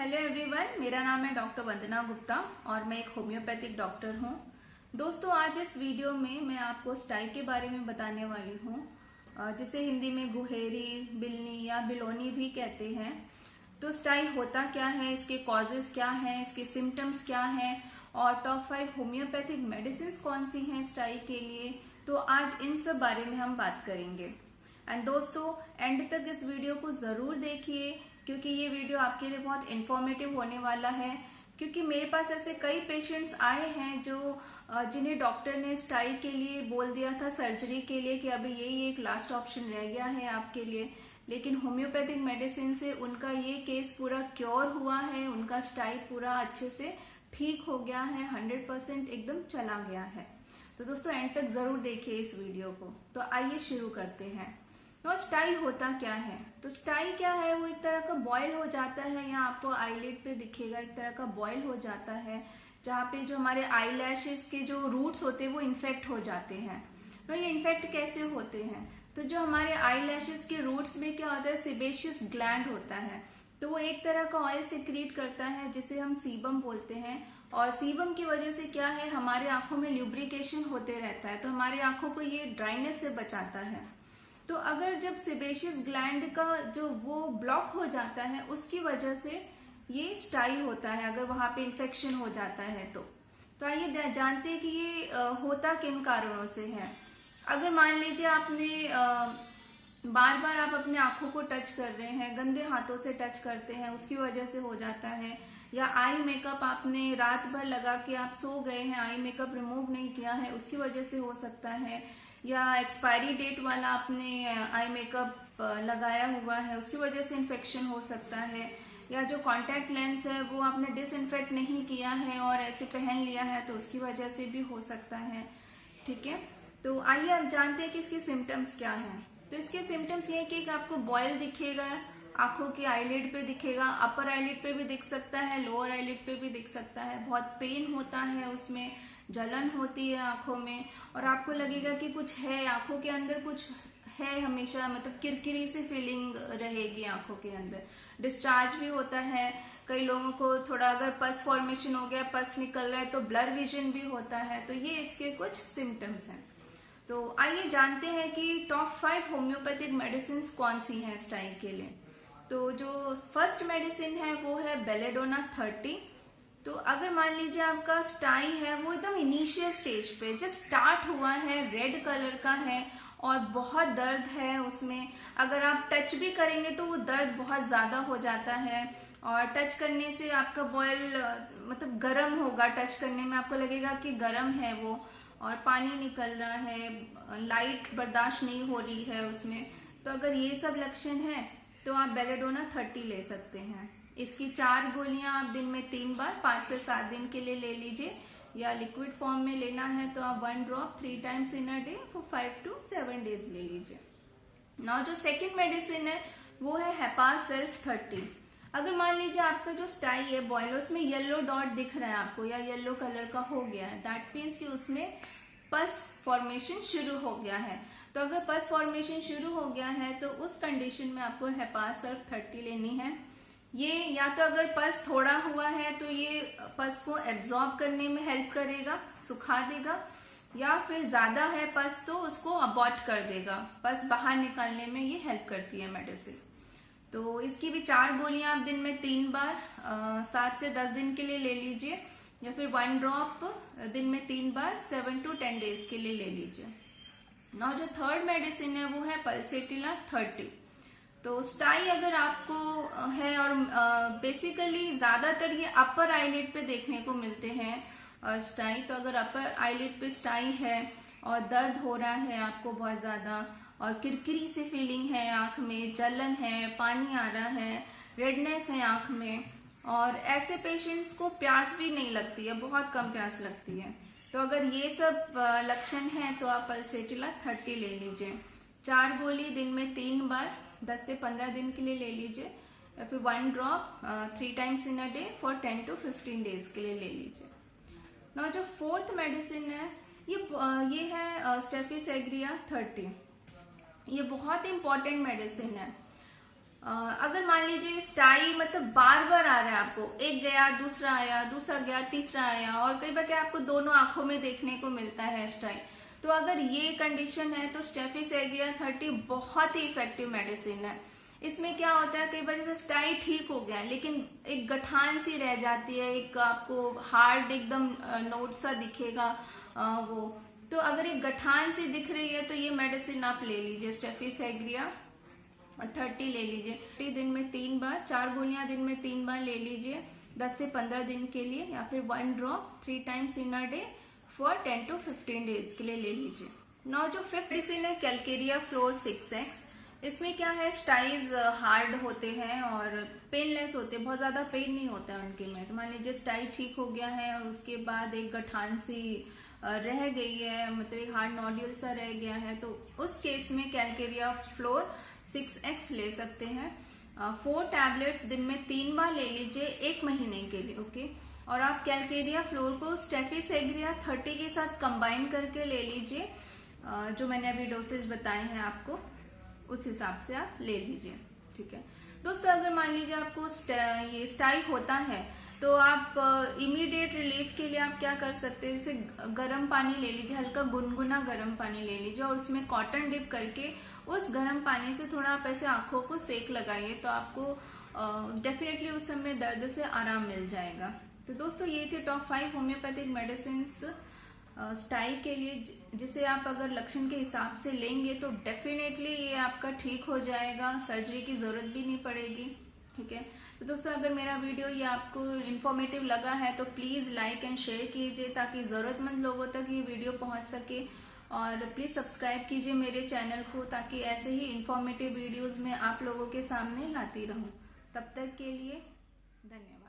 Hello everyone, मेरा नाम है डॉक्टर वंदना गुप्ता और मैं एक होम्योपैथिक डॉक्टर हूँ। दोस्तों, आज इस वीडियो में मैं आपको स्टाई के बारे में बताने वाली हूँ, जिसे हिंदी में गुहेरी, बिलनी या बिलोनी भी कहते हैं। तो स्टाई होता क्या है, इसके कॉजेस क्या हैं, इसके सिम्टम्स क्या हैं और टॉप 5 होम्योपैथिक मेडिसिन कौन सी हैं स्टाई के लिए, तो आज इन सब बारे में हम बात करेंगे। एंड दोस्तों, एंड तक इस वीडियो को जरूर देखिए क्योंकि ये वीडियो आपके लिए बहुत इंफॉर्मेटिव होने वाला है। क्योंकि मेरे पास ऐसे कई पेशेंट्स आए हैं जिन्हें डॉक्टर ने स्टाई के लिए बोल दिया था, सर्जरी के लिए, कि अभी यही एक लास्ट ऑप्शन रह गया है आपके लिए, लेकिन होम्योपैथिक मेडिसिन से उनका ये केस पूरा क्योर हुआ है, उनका स्टाई पूरा अच्छे से ठीक हो गया है, 100% एकदम चला गया है। तो दोस्तों, एंड तक जरूर देखिए इस वीडियो को। तो आइए शुरू करते हैं। तो स्टाई होता क्या है? तो स्टाई क्या है, वो एक तरह का बॉयल हो जाता है, यहाँ आपको आईलिड पे दिखेगा, एक तरह का बॉयल हो जाता है जहाँ पे जो हमारे आई लैशेस के जो रूट्स होते हैं वो इन्फेक्ट हो जाते हैं। तो ये इन्फेक्ट कैसे होते हैं? तो जो हमारे आई लैशेस के रूट्स में क्या होता है, सेबेशियस ग्लैंड होता है, तो वो एक तरह का ऑयल सिक्रीट करता है जिसे हम सीबम बोलते हैं। और सीबम की वजह से क्या है, हमारे आंखों में ल्यूब्रिकेशन होते रहता है, तो हमारी आंखों को ये ड्राइनेस से बचाता है। तो अगर जब सेबेशियस ग्लैंड का जो वो ब्लॉक हो जाता है, उसकी वजह से ये स्टाई होता है, अगर वहां पे इन्फेक्शन हो जाता है तो आइए जानते हैं कि ये होता किन कारणों से है। अगर मान लीजिए आपने बार बार आप अपने आंखों को टच कर रहे हैं, गंदे हाथों से टच करते हैं, उसकी वजह से हो जाता है। या आई मेकअप आपने रात भर लगा के आप सो गए हैं, आई मेकअप रिमूव नहीं किया है, उसकी वजह से हो सकता है। या एक्सपायरी डेट वाला आपने आई मेकअप लगाया हुआ है, उसकी वजह से इन्फेक्शन हो सकता है। या जो कॉन्टैक्ट लेंस है वो आपने डिसइंफेक्ट नहीं किया है और ऐसे पहन लिया है, तो उसकी वजह से भी हो सकता है। ठीक है, तो आइए अब जानते हैं कि इसके सिम्टम्स क्या हैं। तो इसके सिम्टम्स ये कि आपको बॉयल दिखेगा, आंखों की आईलिड पे दिखेगा, अपर आईलिड पे भी दिख सकता है, लोअर आईलिड पे भी दिख सकता है। बहुत पेन होता है, उसमें जलन होती है आंखों में, और आपको लगेगा कि कुछ है आंखों के अंदर, कुछ है हमेशा, मतलब किरकिरी सी फीलिंग रहेगी आंखों के अंदर। डिस्चार्ज भी होता है, कई लोगों को थोड़ा अगर पस फॉर्मेशन हो गया, पस निकल रहा है, तो ब्लर विजन भी होता है। तो ये इसके कुछ सिम्टम्स हैं। तो आइए जानते हैं कि टॉप 5 होम्योपैथिक मेडिसिन कौन सी हैं स्टाई के लिए। तो जो फर्स्ट मेडिसिन है वो है बेलेडोना 30। तो अगर मान लीजिए आपका स्टाई है वो एकदम इनिशियल स्टेज पे जस्ट स्टार्ट हुआ है, रेड कलर का है और बहुत दर्द है उसमें, अगर आप टच भी करेंगे तो वो दर्द बहुत ज्यादा हो जाता है, और टच करने से आपका बॉयल मतलब गर्म होगा, टच करने में आपको लगेगा कि गर्म है वो, और पानी निकल रहा है, लाइट बर्दाश्त नहीं हो रही है उसमें। तो अगर ये सब लक्षण है तो आप बेलेडोना 30 ले सकते हैं। इसकी 4 गोलियां आप दिन में 3 बार 5 से 7 दिन के लिए ले लीजिए, या लिक्विड फॉर्म में लेना है तो आप 1 drop 3 times in a day for 5 to 7 days ले लीजिए। नाउ जो सेकेंड मेडिसिन है वो है हेपास सेल्फ 30। अगर मान लीजिए आपका जो स्टाई है बॉयल, उसमें येलो डॉट दिख रहा है आपको या येलो कलर का हो गया है, दैट मीन्स कि उसमें पस फॉर्मेशन शुरू हो गया है। तो अगर पस फॉर्मेशन शुरू हो गया है तो उस कंडीशन में आपको हेपास सेल्फ 30 लेनी है। ये या तो अगर पस थोड़ा हुआ है तो ये पस को एब्जॉर्ब करने में हेल्प करेगा, सुखा देगा, या फिर ज्यादा है पस तो उसको अबॉर्ट कर देगा, पस बाहर निकालने में ये हेल्प करती है मेडिसिन। तो इसकी भी 4 गोलियां आप दिन में 3 बार 7 से 10 दिन के लिए ले लीजिए, या फिर 1 ड्रॉप दिन में 3 बार 7 to 10 डेज के लिए ले लीजिए। नाउ जो थर्ड मेडिसिन है वो है पल्सेटिला 30। तो स्टाई अगर आपको है, और बेसिकली ज्यादातर ये अपर आईलिड पे देखने को मिलते हैं स्टाई, तो अगर अपर आईलिड पे स्टाई है और दर्द हो रहा है आपको बहुत ज्यादा, और किरकिरी सी फीलिंग है आंख में, जलन है, पानी आ रहा है, रेडनेस है आंख में, और ऐसे पेशेंट्स को प्यास भी नहीं लगती है, बहुत कम प्यास लगती है, तो अगर ये सब लक्षण हैं तो आप पल्सेटिला 30 ले लीजिए। 4 गोली दिन में 3 बार 10 से 15 दिन के लिए ले लीजिए, या फिर 1 drop 3 times in a day for 10 to 15 days के लिए ले लीजिए। ना जो फोर्थ मेडिसिन है ये है स्टेफिसेग्रिया 30। ये बहुत इंपॉर्टेंट मेडिसिन है। अगर मान लीजिए स्टाई मतलब बार बार आ रहा है, आपको एक गया, दूसरा आया, दूसरा गया, तीसरा आया, और कई बार क्या आपको दोनों आंखों में देखने को मिलता है स्टाई, तो अगर ये कंडीशन है तो स्टेफिस एग्रिया 30 बहुत ही इफेक्टिव मेडिसिन है। इसमें क्या होता है, कई बार जैसे स्टाई ठीक हो गया लेकिन एक गठान सी रह जाती है, एक आपको हार्ड एकदम नोट सा दिखेगा वो, तो अगर एक गठान सी दिख रही है तो ये मेडिसिन आप ले लीजिए, स्टेफिस एग्रिया 30 ले लीजिए। 30 दिन में 3 बार, 4 गोलियां दिन में 3 बार ले लीजिए 10 से 15 दिन के लिए, या फिर 1 drop 3 times in a day for 10 to 15 days के लिए ले लीजिए। नौ जो फिफ्थ मेडिसिन है कैलकेरिया फ्लोर 6x, इसमें क्या है, स्टाइज हार्ड होते हैं और पेनलेस होते हैं, बहुत ज्यादा पेन नहीं होता है उनके में। तो मान लीजिए स्टाई ठीक हो गया है और उसके बाद एक गठान सी रह गई है, मतलब एक हार्ड नोड्यूल सा रह गया है, तो उस केस में कैलकेरिया फ्लोर 6x ले सकते हैं। 4 टैबलेट्स दिन में 3 बार ले लीजिए 1 महीने के लिए, ओके। और आप कैलकेरिया फ्लोर को स्टेफिस एग्रिया 30 के साथ कंबाइन करके ले लीजिए, जो मैंने अभी डोसेज बताए हैं आपको उस हिसाब से आप ले लीजिए, ठीक है दोस्तों। अगर मान लीजिए आपको ये स्टाई होता है तो आप इमीडिएट रिलीफ के लिए आप क्या कर सकते हैं, जैसे गर्म पानी ले लीजिए, हल्का गुनगुना गर्म पानी ले लीजिए और उसमें कॉटन डिप करके उस गर्म पानी से थोड़ा आप ऐसे आंखों को सेक लगाइए, तो आपको डेफिनेटली उस समय दर्द से आराम मिल जाएगा। तो दोस्तों ये थे टॉप 5 होम्योपैथिक मेडिसिन स्टाई के लिए, जिसे आप अगर लक्षण के हिसाब से लेंगे तो डेफिनेटली ये आपका ठीक हो जाएगा, सर्जरी की जरूरत भी नहीं पड़ेगी, ठीक है। तो दोस्तों अगर मेरा वीडियो ये आपको इन्फॉर्मेटिव लगा है तो प्लीज लाइक एंड शेयर कीजिए ताकि जरूरतमंद लोगों तक ये वीडियो पहुंच सके, और प्लीज सब्सक्राइब कीजिए मेरे चैनल को ताकि ऐसे ही इन्फॉर्मेटिव वीडियोस मैं आप लोगों के सामने लाती रहूं। तब तक के लिए धन्यवाद।